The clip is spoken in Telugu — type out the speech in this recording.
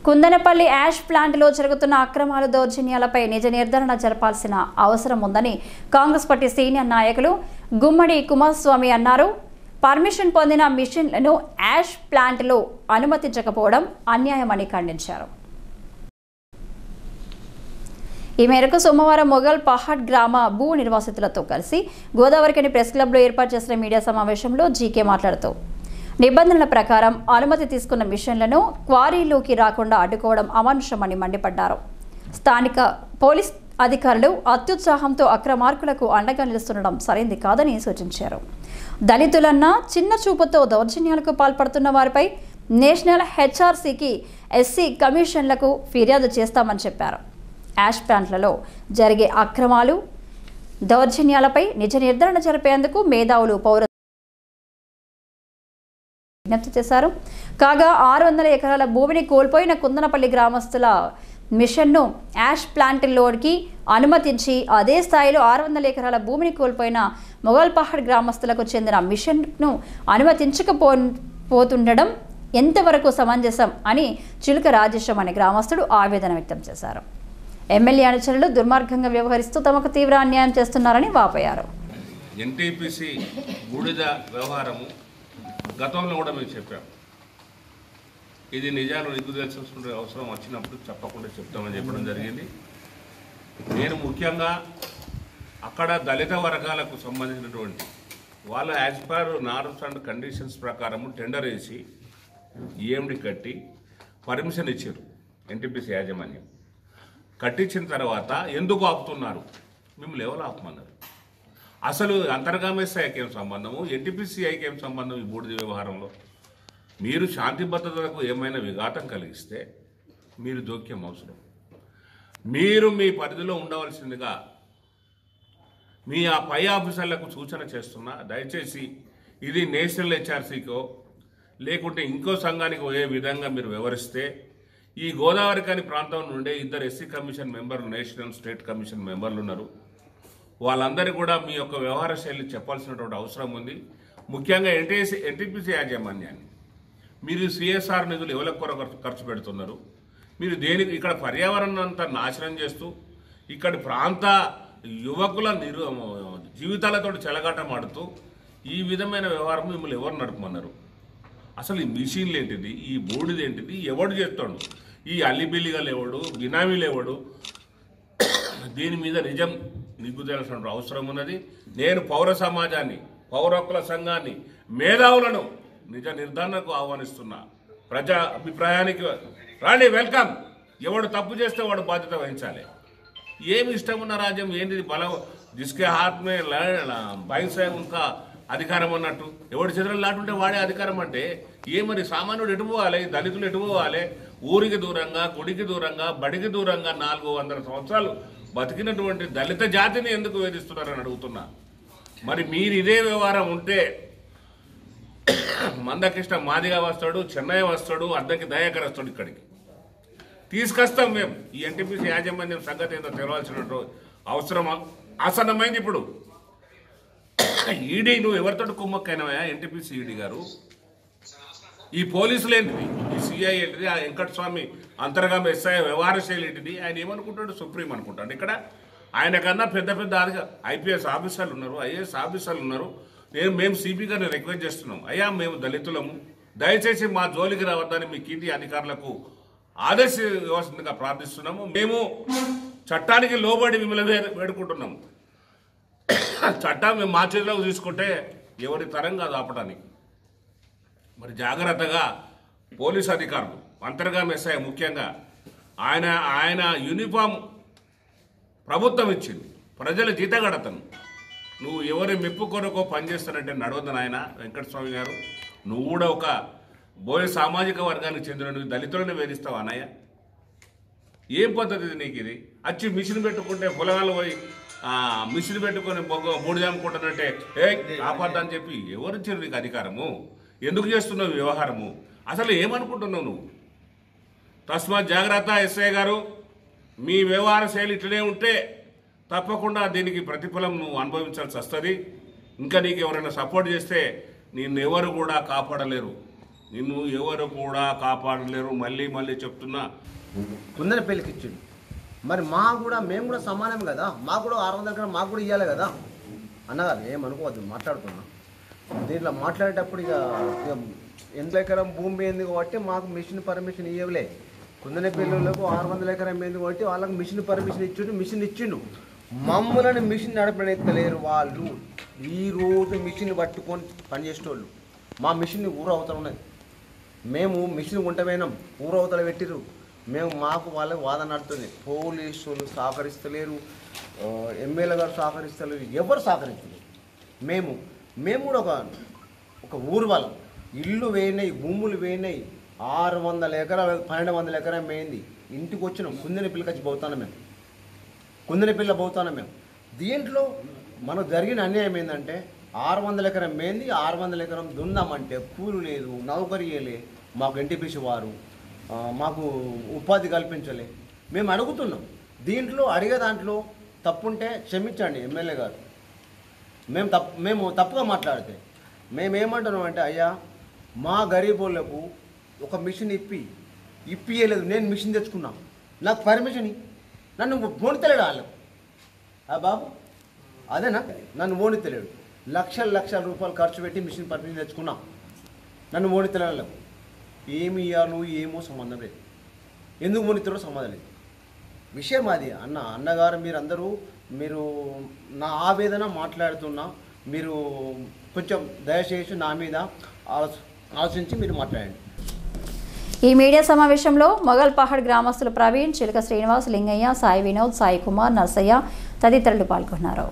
కుందనపల్లి యాష్ ప్లాంట్లో జరుగుతున్న అక్రమాలు దౌర్జన్యాలపై నిజ నిర్ధారణ జరపాల్సిన అవసరం ఉందని కాంగ్రెస్ పార్టీ సీనియర్ నాయకులు గుమ్మడి కుమారస్వామి అన్నారు. పర్మిషన్ పొందిన మిషన్లను యాష్ ప్లాంట్లో అనుమతించకపోవడం అన్యాయమని ఖండించారు. ఈ మేరకు సోమవారం మొగల్ పహాడ్ గ్రామ భూ నిర్వాసితులతో కలిసి గోదావరికని ప్రెస్ క్లబ్లో ఏర్పాటు చేసిన మీడియా సమావేశంలో జీకే మాట్లాడుతూ నిబంధనల ప్రకారం అనుమతి తీసుకున్న మిషన్లను క్వారీలోకి రాకుండా అడ్డుకోవడం అమానుషమని మండిపడ్డారు. స్థానిక పోలీస్ అధికారులు అత్యుత్సాహంతో అక్రమార్కులకు అండగా నిలుస్తుండడం సరైంది కాదని సూచించారు. దళితులన్న చిన్న చూపుతో దౌర్జన్యాలకు పాల్పడుతున్న వారిపై నేషనల్ హెచ్ఆర్సీకి ఎస్సీ కమిషన్లకు ఫిర్యాదు చేస్తామని చెప్పారు. యాష్ ప్లాంట్లలో జరిగే అక్రమాలు దౌర్జన్యాలపై నిజ నిర్ధారణ జరిపేందుకు మేధావులు పౌర విజ్ఞప్తి చేశారు. కాగా 600 ఎకరాల భూమిని కోల్పోయిన కుందనపల్లి గ్రామస్తుల మిషన్ను యాష్ ప్లాంట్లోకి అనుమతించి అదే స్థాయిలో 600 ఎకరాల భూమిని కోల్పోయిన మొగల్ పహాడ్ గ్రామస్తులకు చెందిన మిషన్ను అనుమతించకపోతుండడం ఎంతవరకు సమంజసం అని చిలుక రాజేశం అనే గ్రామస్తుడు ఆవేదన వ్యక్తం చేశారు. ఎమ్మెల్యే అనుచరులు దుర్మార్గంగా వ్యవహరిస్తూ తమకు తీవ్ర అన్యాయం చేస్తున్నారని వాపోయారు. ఎన్టీపీసీ బూడిద వ్యవహారము గతంలో కూడా మేము చెప్పాం. ఇది నిజాలు నిగ్గు తెలుసుకునే అవసరం వచ్చినప్పుడు చెప్పకుండా చెప్తామని చెప్పడం జరిగింది. నేను ముఖ్యంగా అక్కడ దళిత వర్గాలకు సంబంధించినటువంటి వాళ్ళ as per norms and conditions ప్రకారము టెండర్ వేసి ఈఎండి కట్టి పర్మిషన్ ఇచ్చారు. ఎన్టీపీసీ యాజమాన్యం కట్టించిన తర్వాత ఎందుకు ఆపుతున్నారు? మిమ్మల్ని ఎవరు ఆపమన్నారు? అసలు అంతర్గామేస్తాయికి ఏం సంబంధము, ఎన్టీపీసీఐకి ఏం సంబంధం? ఈ బూడిద వ్యవహారంలో మీరు శాంతి భద్రతలకు ఏమైనా విఘాతం కలిగిస్తే మీరు జోక్యం అవసరం. మీరు మీ పరిధిలో ఉండవలసిందిగా మీ ఆ పై ఆఫీసర్లకు సూచన చేస్తున్నా, దయచేసి ఇది నేషనల్ హెచ్ఆర్సీకో లేకుంటే ఇంకో సంఘానికి పోయే విధంగా మీరు వివరిస్తే ఈ గోదావరికని ప్రాంతం నుండే 2 ఎస్సీ కమిషన్ మెంబర్లు, నేషనల్ స్టేట్ కమిషన్ మెంబర్లు ఉన్నారు. వాళ్ళందరికీ కూడా మీ యొక్క వ్యవహార శైలి చెప్పాల్సినటువంటి అవసరం ఉంది. ముఖ్యంగా ఎన్టీపీసీ యాజమాన్యాన్ని మీరు సిఎస్ఆర్ నిధులు ఎవరికి కొరకు ఖర్చు పెడుతున్నారు? మీరు దేనికి ఇక్కడ పర్యావరణం అంతా నాశనం చేస్తూ ఇక్కడి ప్రాంత యువకుల జీవితాలతో చెలగాటమాడుతూ ఈ విధమైన వ్యవహారం మిమ్మల్ని ఎవరు నడుపుమన్నారు? అసలు ఈ మిషన్లు ఏంటిది? ఈ బూడిది ఏంటిది? ఎవడు చేస్తాడు? ఈ అల్లిబిల్లిగలు ఎవడు? బినామీలు ఎవడు? దీని మీద నిజం నిగ్గు తెలసిన అవసరం ఉన్నది. నేను పౌర సమాజాన్ని, పౌర హక్కుల సంఘాన్ని, మేధావులను నిజ నిర్ధారణకు ఆహ్వానిస్తున్నా. ప్రజా అభిప్రాయానికి రాండి, వెల్కమ్. ఎవడు తప్పు చేస్తే వాడు బాధ్యత వహించాలి. ఏమి ఇష్టం ఉన్న రాజ్యం ఏంటిది? బలం జిస్కే హాత్ మే బైసే ఉన్కా అధికారం అన్నట్టు. ఎవడి చేతులు లాంటుంటే వాడే అధికారం అంటే మరి సామాన్యుడు ఎటు పోవాలి? దళితులు ఎటు పోవాలి? ఊరికి దూరంగా, గుడికి దూరంగా, బడికి దూరంగా 400 సంవత్సరాలు బతికినటువంటి దళిత జాతిని ఎందుకు వేధిస్తున్నారని అడుగుతున్నా. మరి మీరు ఇదే వ్యవహారం ఉంటే మందకృష్ణ మాదిగా వస్తాడు, చెన్నై వస్తాడు, అద్దంకి దయాకర్ వస్తాడు. ఇక్కడికి తీసుకొస్తాం మేము. ఈ ఎన్టీపీసీ యాజమాన్యం సంగతి ఏదో తెలవాల్సిన అవసరం ఆసన్నమైంది. ఇప్పుడు ఈడీ నువ్వు ఎవరితో కుమ్మక్కైనవా? ఎన్టీపీసీ ఈడీ గారు, ఈ పోలీసులు ఏంటిది? ఈ సిఐ ఏంటిది? ఆ వెంకటస్వామి అంతర్గామ ఎస్ఐ వ్యవహార శైలి ఏంటిది? ఆయన ఏమనుకుంటాడు? సుప్రీం అనుకుంటాడు. ఇక్కడ ఆయన కన్నా పెద్ద పెద్ద ఐపీఎస్ ఆఫీసర్లు ఉన్నారు, ఐఏఎస్ ఆఫీసర్లు ఉన్నారు. మేము సిపి గారిని రిక్వెస్ట్ చేస్తున్నాం, అయ్యా మేము దళితులము, దయచేసి మా జోలికి రావద్దని మీ కింది అధికారులకు ఆదేశించవలసిందిగా ప్రార్థిస్తున్నాము. మేము చట్టానికి లోబడి మిమ్మల్ని వేడుకుంటున్నాము. చట్టం మేము మా చేతిలోకి తీసుకుంటే ఎవరి తరం కాదు ఆపడానికి. మరి జాగ్రత్తగా పోలీస్ అధికారులు, అంతర్గామ ఎస్ఐ ముఖ్యంగా ఆయన యూనిఫామ్ ప్రభుత్వం ఇచ్చింది, ప్రజల జీతగడతను. నువ్వు ఎవరి మెప్పు కొరకు పనిచేస్తానంటే నడవద్దు నాయన వెంకటస్వామి గారు. నువ్వు కూడా ఒక బోయ సామాజిక వర్గానికి చెందిన నువ్వు దళితులను వేధిస్తావు అన్నయ్య. ఏం పద్ధతి నీకు ఇది? వచ్చి మిషన్ పెట్టుకుంటే పొలగాలు పోయి మిషన్ పెట్టుకొని బూడిద అమ్ముకుంటానంటే ఆపద్దని చెప్పి ఎవరు ఇచ్చారు నీకు అధికారము? ఎందుకు చేస్తున్నావు వ్యవహారము? అసలు ఏమనుకుంటున్నావు నువ్వు? తస్మాత్ జాగ్రత్త ఎస్ఐ గారు. మీ వ్యవహార శైలి ఇట్లనే ఉంటే తప్పకుండా దీనికి ప్రతిఫలం నువ్వు అనుభవించాల్సి వస్తుంది. ఇంకా నీకు ఎవరైనా సపోర్ట్ చేస్తే నిన్ను ఎవరు కూడా కాపాడలేరు. నిన్ను ఎవరు కూడా కాపాడలేరు. మళ్ళీ మళ్ళీ చెప్తున్నా. కుందన పెళ్ళికి ఇచ్చిండు. మరి మేము కూడా సమానం కదా, మాకు కూడా 600 ఎకరం మాకు కూడా ఇవ్వాలి కదా అన్నగారు. ఏమనుకోవద్దు, మాట్లాడుతున్నా. దీంట్లో మాట్లాడేటప్పుడు ఇక ఎంత ఎకరం భూమి ఏంది కాబట్టి మాకు మిషన్ పర్మిషన్ ఇవ్వలే. కుందన పెళ్ళిళ్ళకు 600 ఎకరం ఏంది కాబట్టి వాళ్ళకి మిషన్ పర్మిషన్ ఇచ్చిండు. మమ్మల్ని మిషన్ నడపనెత్తలేరు వాళ్ళు. ఈరోజు మిషన్ పట్టుకొని పనిచేసేటోళ్ళు. మా మిషన్ ఊరవతల ఉన్నది. మేము మిషన్ ఉంటపోయినాం, ఊరవతల పెట్టిరు. మాకు వాళ్ళకి వాదన నడుతుంది. పోలీసు వాళ్ళు సహకరిస్తలేరు, ఎమ్మెల్యే గారు సహకరిస్తలేరు, ఎవరు సహకరించలేరు. మేము కూడా ఒక ఊరు వాళ్ళం. ఇల్లు వేయినాయి, భూములు వేయినాయి. 600 ఎకరాలు 1200 ఎకరం వేయింది. ఇంటికి వచ్చినాం. కుందన పిల్లకచ్చి పోతాను మేము. దీంట్లో మనకు జరిగిన అన్యాయం ఏంటంటే 600 ఎకరం వేయింది, 600 ఎకరం దున్నామంటే కూలు లేదు, నౌకరియలే, మాకు ఎన్టీపీసీ వారు మాకు ఉపాధి కల్పించలే. మేము అడుగుతున్నాం. దీంట్లో అడిగే దాంట్లో తప్పుంటే క్షమించండి ఎమ్మెల్యే గారు. మేము తప్పుగా మాట్లాడితే మేమేమంటున్నాం అంటే, అయ్యా మా గరీబోళ్లకు ఒక మిషన్ ఇప్పియలేదు. నేను మిషన్ తెచ్చుకున్నా, నాకు పర్మిషన్ నన్ను ఓనితలేడు వాళ్ళు. బాబు అదేనా, నన్ను ఓనితలేడు. లక్షల రూపాయలు ఖర్చు పెట్టి మిషన్ పర్మిషన్ తెచ్చుకున్నాం, నన్ను ఓనితలేడు. ఏమి ఇవ్వాలో ఏమో సంబంధం లేదు, ఎందుకు ఓనితలో సంబంధం లేదు. విషయం అది. అన్నగారు మీరు నా ఆవేదన మాట్లాడుతున్నా. మీరు కొంచెం దయచేసి నా మీద ఆలోచించి మీరు మాట్లాడండి. ఈ మీడియా సమావేశంలో మొగల్ పహాడ్ గ్రామస్తులు ప్రవీణ్, చిలక శ్రీనివాస్, లింగయ్య, సాయి వినోద్, సాయి కుమార్, నర్సయ్య తదితరులు పాల్గొన్నారు.